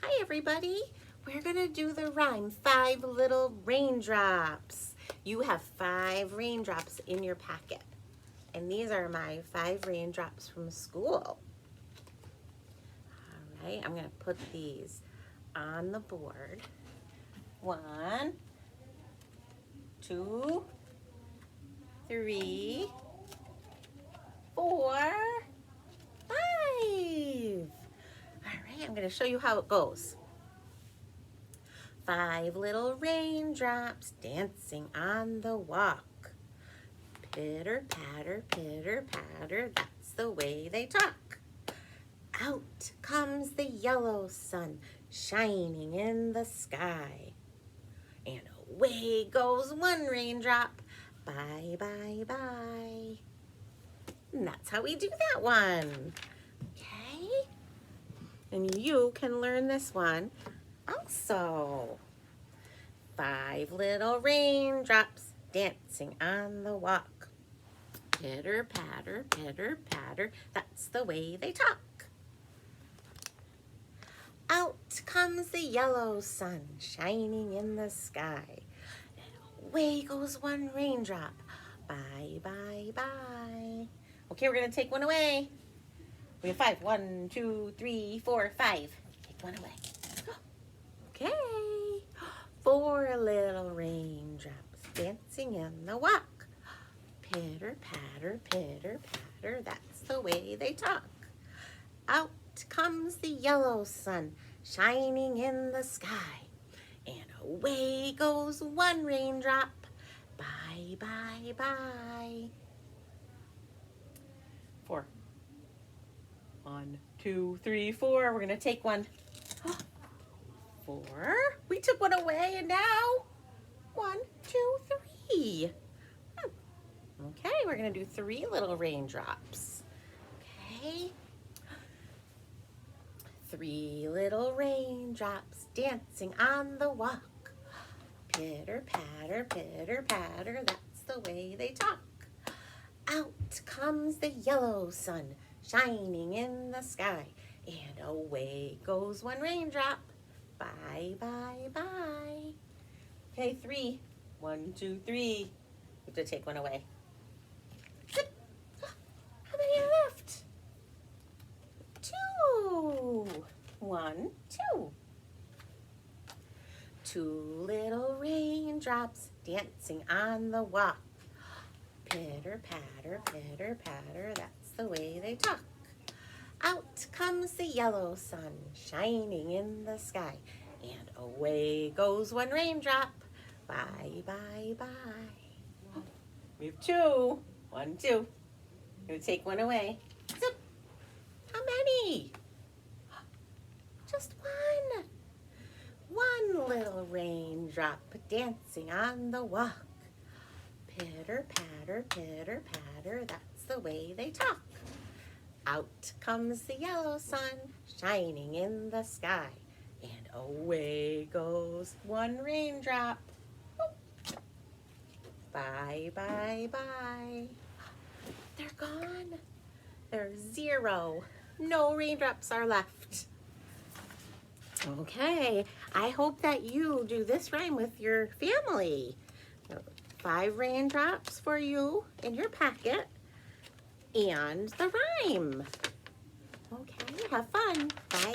Hi everybody, we're gonna do the rhyme, 5 little raindrops. You have 5 raindrops in your packet. And these are my 5 raindrops from school. All right, I'm gonna put these on the board. 1, 2, 3, 4, 5. All right, I'm gonna show you how it goes. 5 little raindrops dancing on the walk. Pitter patter, that's the way they talk. Out comes the yellow sun shining in the sky. And away goes one raindrop, bye, bye, bye. And that's how we do that one. Okay? And you can learn this one also. 5 little raindrops dancing on the walk. Pitter patter, that's the way they talk. Out comes the yellow sun shining in the sky. And away goes one raindrop, bye, bye, bye. Okay, we're gonna take one away. We have 5. 1, 2, 3, 4, 5. Take one away. Okay. 4 little raindrops dancing in the walk. Pitter patter, that's the way they talk. Out comes the yellow sun shining in the sky. And away goes one raindrop, bye, bye, bye. 4. 1, 2, 3, 4. We're gonna take one. 4. We took one away and now 1, 2, 3. Okay, we're gonna do 3 little raindrops. Okay. 3 little raindrops dancing on the walk. Pitter patter, that's the way they talk. Out comes the yellow sun shining in the sky. And away goes one raindrop, bye, bye, bye. Okay, 3. 1, 2, 3. You have to take one away. Zip. How many are left? 2. 1, 2. 2 little raindrops dancing on the walk. Pitter patter, that's the way they talk. Out comes the yellow sun shining in the sky. And away goes one raindrop, bye, bye, bye. We have 2. 1, 2. I'm gonna take one away. Zip. How many? Just 1. 1 little raindrop dancing on the walk. Pitter patter, that's the way they talk. Out comes the yellow sun shining in the sky. And away goes one raindrop. Bye, bye, bye. They're gone. There's 0. No raindrops are left. Okay, I hope that you do this rhyme with your family. 5 raindrops for you in your packet and the rhyme. Okay, have fun. Bye.